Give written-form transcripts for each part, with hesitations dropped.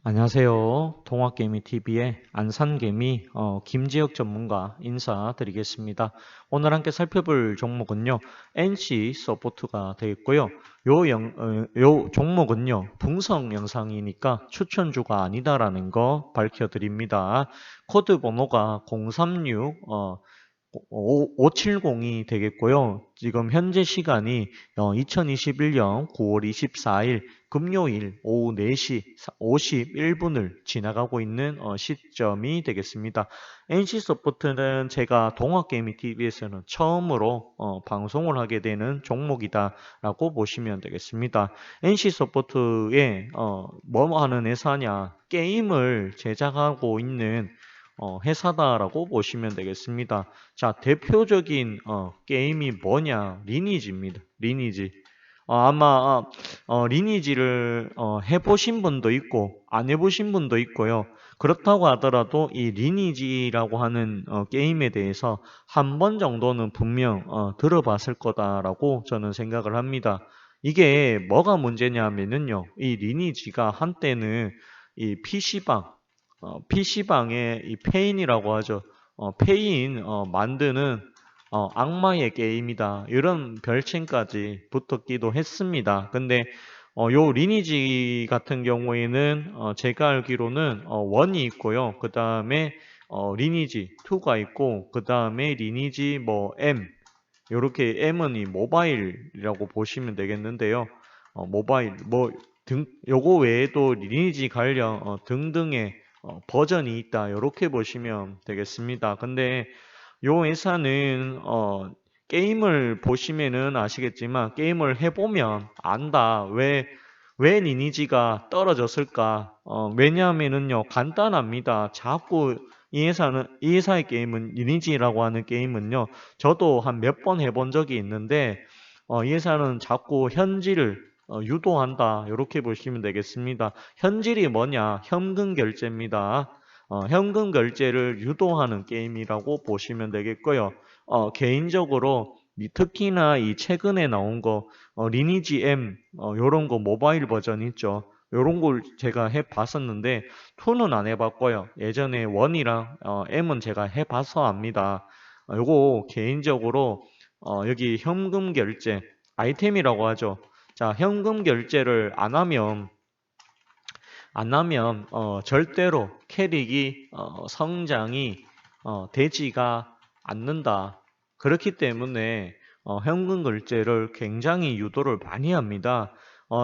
안녕하세요. 동학개미TV의 안산개미 김지혁 전문가 인사드리겠습니다. 오늘 함께 살펴볼 종목은요. NC 서포트가 되겠고요. 요 종목은요. 분석 영상이니까 추천주가 아니다라는 거 밝혀드립니다. 코드 번호가 036 570이 되겠고요. 지금 현재 시간이 2021년 9월 24일 금요일 오후 4시 51분을 지나가고 있는 시점이 되겠습니다. NC소프트는 제가 동학개미TV에서는 처음으로 방송을 하게 되는 종목이다라고 보시면 되겠습니다. NC소프트에 뭐 하는 회사냐? 게임을 제작하고 있는 회사다라고 보시면 되겠습니다. 자, 대표적인 게임이 뭐냐? 리니지입니다. 리니지. 아마 리니지를 해보신 분도 있고 안 해보신 분도 있고요. 그렇다고 하더라도 이 리니지라고 하는 게임에 대해서 한 번 정도는 분명 들어봤을 거다라고 저는 생각을 합니다. 이게 뭐가 문제냐면은요. 이 리니지가 한때는 이 PC방에 이 페인이라고 하죠. 페인 만드는 악마의 게임이다. 이런 별칭까지 붙었기도 했습니다. 근데 요 리니지 같은 경우에는 제가 알기로는 1이 있고요. 그 다음에 리니지 2가 있고 그 다음에 리니지 뭐 M 요렇게 M은 이 모바일이라고 보시면 되겠는데요. 모바일 뭐 요거 외에도 리니지 관련 등등의 버전이 있다. 요렇게 보시면 되겠습니다. 근데 요 회사는 게임을 보시면은 아시겠지만 게임을 해보면 안다. 왜 리니지가 떨어졌을까? 왜냐하면은요 간단합니다. 자꾸 이 회사의 게임은 리니지라고 하는 게임은요 저도 한 몇 번 해본 적이 있는데 이 회사는 자꾸 현질을 유도한다. 이렇게 보시면 되겠습니다. 현질이 뭐냐? 현금 결제입니다. 현금 결제를 유도하는 게임이라고 보시면 되겠고요. 개인적으로 특히나 이 최근에 나온 거 리니지 M 요런 거 모바일 버전 있죠. 요런 걸 제가 해봤었는데 2는 안 해봤고요. 예전에 1이랑 M은 제가 해봐서 압니다. 요거 개인적으로 여기 현금 결제 아이템이라고 하죠. 자, 현금 결제를 안 하면 절대로 캐릭이 성장이 되지가 않는다. 그렇기 때문에 현금 결제를 굉장히 유도를 많이 합니다.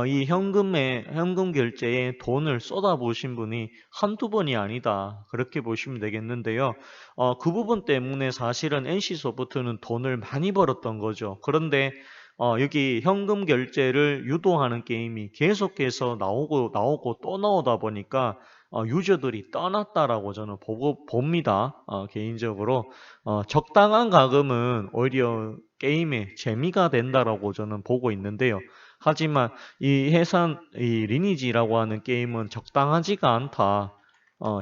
이 현금 결제에 돈을 쏟아부으신 분이 한두 번이 아니다. 그렇게 보시면 되겠는데요. 그 부분 때문에 사실은 NC소프트는 돈을 많이 벌었던 거죠. 그런데 여기 현금 결제를 유도하는 게임이 계속해서 나오고 또 나오다 보니까 유저들이 떠났다라고 저는 봅니다. 개인적으로 적당한 가금은 오히려 게임의 재미가 된다라고 저는 보고 있는데요. 하지만 이 리니지라고 하는 게임은 적당하지가 않다.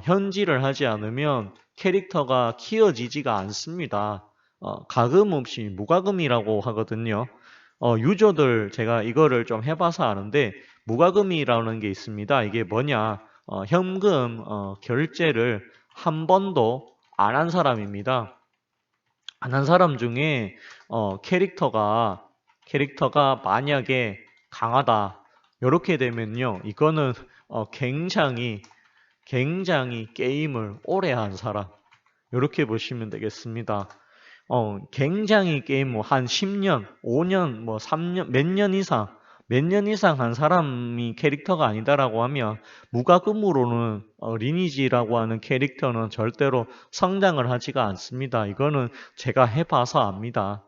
현질을 하지 않으면 캐릭터가 키워지지가 않습니다. 가금 없이 무가금이라고 하거든요. 유저들 제가 이거를 좀 해봐서 아는데 무과금이라는 게 있습니다. 이게 뭐냐? 현금 결제를 한 번도 안 한 사람입니다. 안 한 사람 중에 캐릭터가 만약에 강하다. 이렇게 되면요. 이거는 굉장히 게임을 오래 한 사람. 이렇게 보시면 되겠습니다. 굉장히 게임 한 10년, 5년, 뭐 3년, 몇 년 이상 한 사람이 캐릭터가 아니다라고 하면 무과금으로는 리니지라고 하는 캐릭터는 절대로 성장을 하지가 않습니다. 이거는 제가 해봐서 압니다.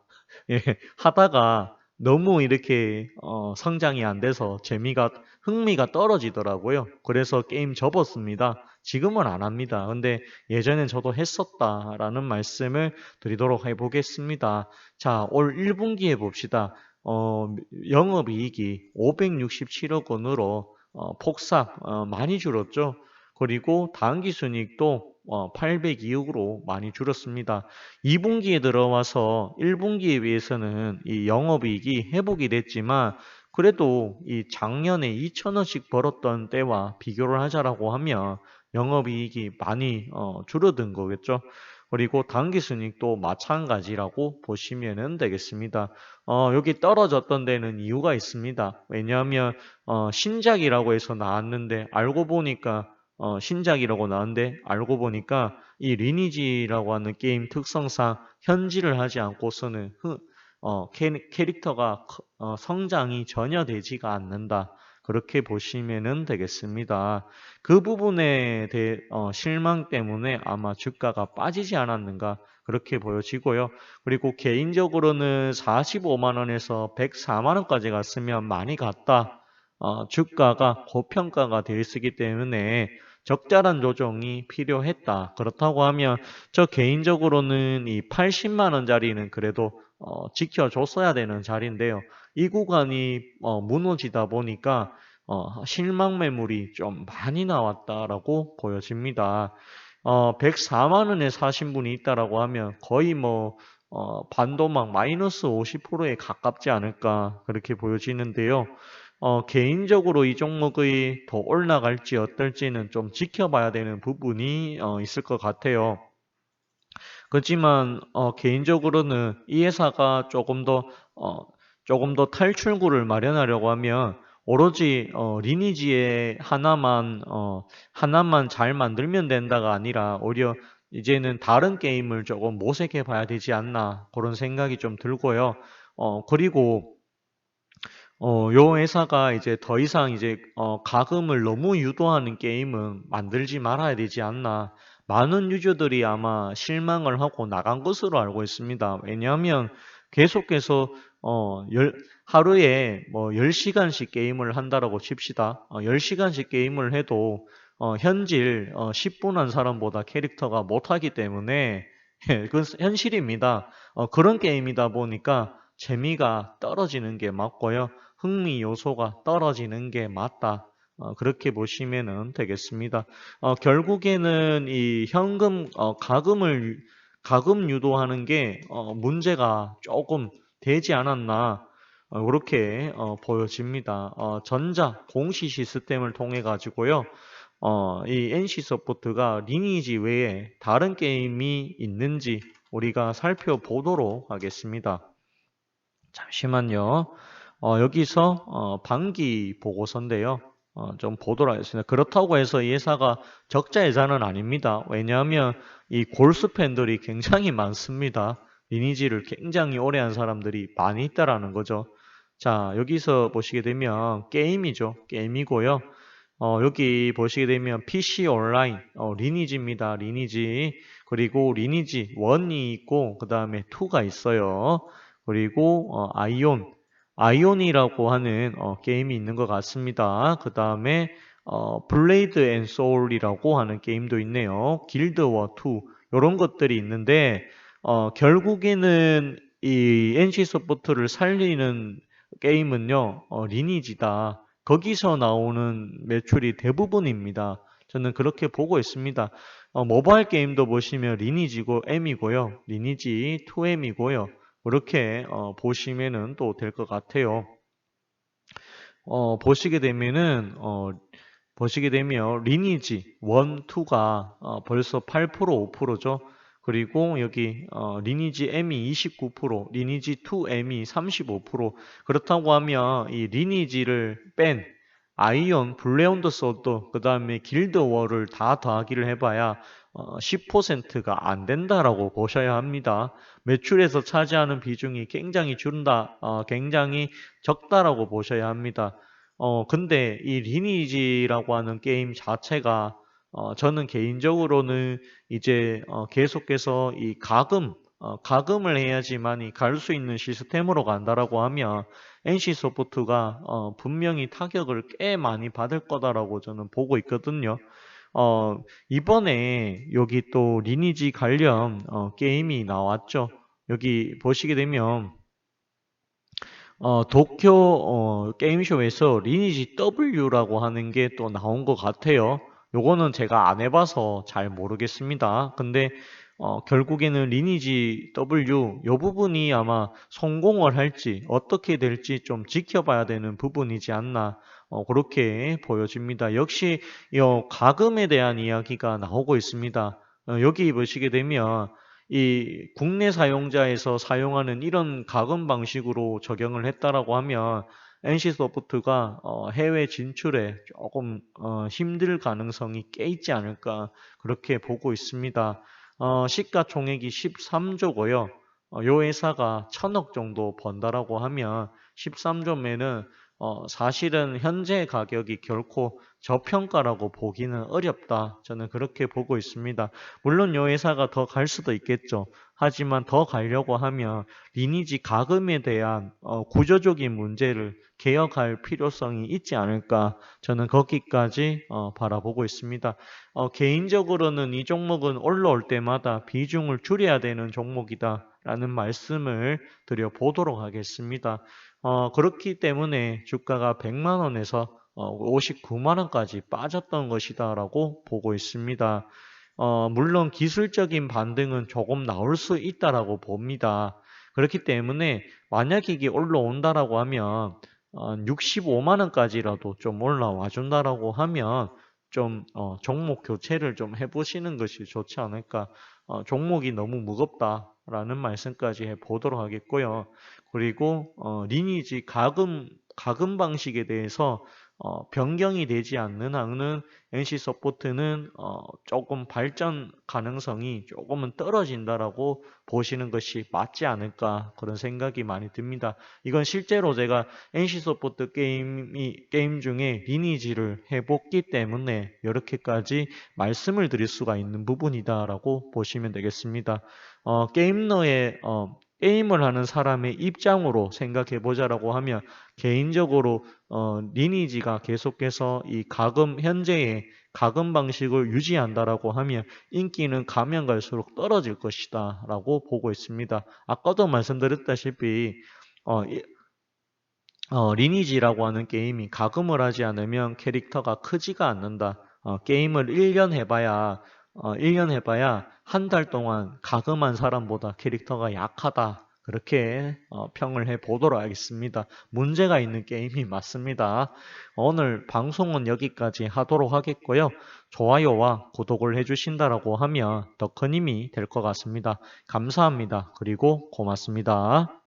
예, 하다가 너무 이렇게 성장이 안 돼서 흥미가 떨어지더라고요. 그래서 게임 접었습니다. 지금은 안 합니다. 근데 예전엔 저도 했었다라는 말씀을 드리도록 해보겠습니다. 자, 올 1분기에 봅시다. 영업이익이 567억 원으로 폭삭 많이 줄었죠. 그리고 당기순이익도 802억으로 많이 줄었습니다. 2분기에 들어와서 1분기에 비해서는 이 영업이익이 회복이 됐지만 그래도 이 작년에 2천원씩 벌었던 때와 비교를 하자라고 하면 영업이익이 많이 줄어든 거겠죠. 그리고 당기순이익도 마찬가지라고 보시면 되겠습니다. 여기 떨어졌던 데는 이유가 있습니다. 왜냐하면 신작이라고 해서 나왔는데 알고 보니까 신작이라고 나왔는데 알고 보니까 이 리니지라고 하는 게임 특성상 현질을 하지 않고서는 캐릭터가 성장이 전혀 되지가 않는다. 그렇게 보시면 되겠습니다. 그 부분에 대해 실망 때문에 아마 주가가 빠지지 않았는가 그렇게 보여지고요. 그리고 개인적으로는 45만 원에서 104만 원까지 갔으면 많이 갔다. 주가가 고평가가 되어 있기 때문에 적절한 조정이 필요했다. 그렇다고 하면 저 개인적으로는 이 80만 원짜리는 그래도 지켜줬어야 되는 자리인데요. 이 구간이 무너지다 보니까 실망 매물이 좀 많이 나왔다라고 보여집니다. 104만 원에 사신 분이 있다라고 하면 거의 반도막 마이너스 50%에 가깝지 않을까 그렇게 보여지는데요. 개인적으로 이 종목의 더 올라갈지 어떨지는 좀 지켜봐야 되는 부분이 있을 것 같아요. 그렇지만 개인적으로는 이 회사가 조금 더 탈출구를 마련하려고 하면 오로지 리니지에 하나만 잘 만들면 된다가 아니라 오히려 이제는 다른 게임을 조금 모색해 봐야 되지 않나 그런 생각이 좀 들고요. 그리고 요 회사가 이제 더 이상 이제 가금을 너무 유도하는 게임은 만들지 말아야 되지 않나. 많은 유저들이 아마 실망을 하고 나간 것으로 알고 있습니다. 왜냐하면 계속해서 하루에 10시간씩 게임을 한다라고 칩시다. 10시간씩 게임을 해도 현질 10분 한 사람보다 캐릭터가 못하기 때문에 그건 현실입니다. 그런 게임이다 보니까 재미가 떨어지는 게 맞고요. 흥미 요소가 떨어지는 게 맞다. 그렇게 보시면 되겠습니다. 결국에는 이 가금 유도하는 게 문제가 조금 되지 않았나 그렇게 보여집니다. 전자 공시 시스템을 통해 가지고요. 이 NC소프트가 리니지 외에 다른 게임이 있는지 우리가 살펴보도록 하겠습니다. 잠시만요. 여기서 반기 보고서인데요. 좀 보도록 하겠습니다. 그렇다고 해서 이 회사가 적자 예산은 아닙니다. 왜냐하면 이 골수 팬들이 굉장히 많습니다. 리니지를 굉장히 오래 한 사람들이 많이 있다라는 거죠. 자, 여기서 보시게 되면 게임이죠. 게임이고요. 여기 보시게 되면 PC 온라인, 리니지입니다. 리니지. 그리고 리니지 1이 있고, 그 다음에 2가 있어요. 그리고 아이온이라고 하는 게임이 있는 것 같습니다. 그 다음에 블레이드 앤 소울이라고 하는 게임도 있네요. 길드워 2 이런 것들이 있는데 결국에는 이 NC소프트를 살리는 게임은요 리니지다. 거기서 나오는 매출이 대부분입니다. 저는 그렇게 보고 있습니다. 모바일 게임도 보시면 리니지고 M이고요. 리니지 2M이고요. 그렇게 보시면은 또 될 것 같아요. 보시게 되면 리니지 1, 2가 벌써 8%, 5%죠. 그리고 여기 리니지 M이 29%, 리니지 2M이 35%. 그렇다고 하면 이 리니지를 뺀 아이온, 블레온더 소드, 그 다음에 길드워를 다 더하기를 해봐야 10%가 안 된다라고 보셔야 합니다. 매출에서 차지하는 비중이 굉장히 줄다, 굉장히 적다라고 보셔야 합니다. 근데 이 리니지라고 하는 게임 자체가 저는 개인적으로는 이제 계속해서 이 가금을 해야지만이 갈 수 있는 시스템으로 간다라고 하면 NC소프트가 분명히 타격을 꽤 많이 받을 거다라고 저는 보고 있거든요. 이번에 여기 또 리니지 관련 게임이 나왔죠. 여기 보시게 되면 도쿄 게임쇼에서 리니지 W라고 하는 게 또 나온 것 같아요. 요거는 제가 안 해봐서 잘 모르겠습니다. 근데 결국에는 리니지 W 요 부분이 아마 성공을 할지 어떻게 될지 좀 지켜봐야 되는 부분이지 않나 그렇게 보여집니다. 역시 이 가금에 대한 이야기가 나오고 있습니다. 여기 보시게 되면 이 국내 사용자에서 사용하는 이런 가금 방식으로 적용을 했다라고 하면 NC소프트가 해외 진출에 조금 힘들 가능성이 꽤 있지 않을까 그렇게 보고 있습니다. 시가총액이 13조고요. 요 회사가 1000억 정도 번다라고 하면 13조면은 사실은 현재 가격이 결코 저평가라고 보기는 어렵다. 저는 그렇게 보고 있습니다. 물론 요 회사가 더 갈 수도 있겠죠. 하지만 더 가려고 하면 리니지 가금에 대한 구조적인 문제를 개혁할 필요성이 있지 않을까. 저는 거기까지 바라보고 있습니다. 개인적으로는 이 종목은 올라올 때마다 비중을 줄여야 되는 종목이다라는 말씀을 드려보도록 하겠습니다. 그렇기 때문에 주가가 100만 원에서 59만 원까지 빠졌던 것이다라고 보고 있습니다. 물론 기술적인 반등은 조금 나올 수 있다라고 봅니다. 그렇기 때문에 만약 이게 올라온다라고 하면 65만 원까지라도 좀 올라와 준다라고 하면 좀 종목 교체를 좀 해보시는 것이 좋지 않을까. 종목이 너무 무겁다라는 말씀까지 해보도록 하겠고요. 그리고 리니지 가금 방식에 대해서 변경이 되지 않는 한은 NC소프트는 조금 발전 가능성이 조금은 떨어진다라고 보시는 것이 맞지 않을까 그런 생각이 많이 듭니다. 이건 실제로 제가 NC소프트 게임 중에 리니지를 해봤기 때문에 이렇게까지 말씀을 드릴 수가 있는 부분이다라고 보시면 되겠습니다. 게임을 하는 사람의 입장으로 생각해 보자라고 하면 개인적으로 리니지가 계속해서 이 현재의 가금 방식을 유지한다라고 하면 인기는 가면 갈수록 떨어질 것이다라고 보고 있습니다. 아까도 말씀드렸다시피 어, 리니지라고 하는 게임이 가금을 하지 않으면 캐릭터가 크지가 않는다. 게임을 1년 해봐야 한 달 동안 가금한 사람보다 캐릭터가 약하다. 그렇게 평을 해보도록 하겠습니다. 문제가 있는 게임이 맞습니다. 오늘 방송은 여기까지 하도록 하겠고요. 좋아요와 구독을 해주신다라고 하면 더 큰 힘이 될 것 같습니다. 감사합니다. 그리고 고맙습니다.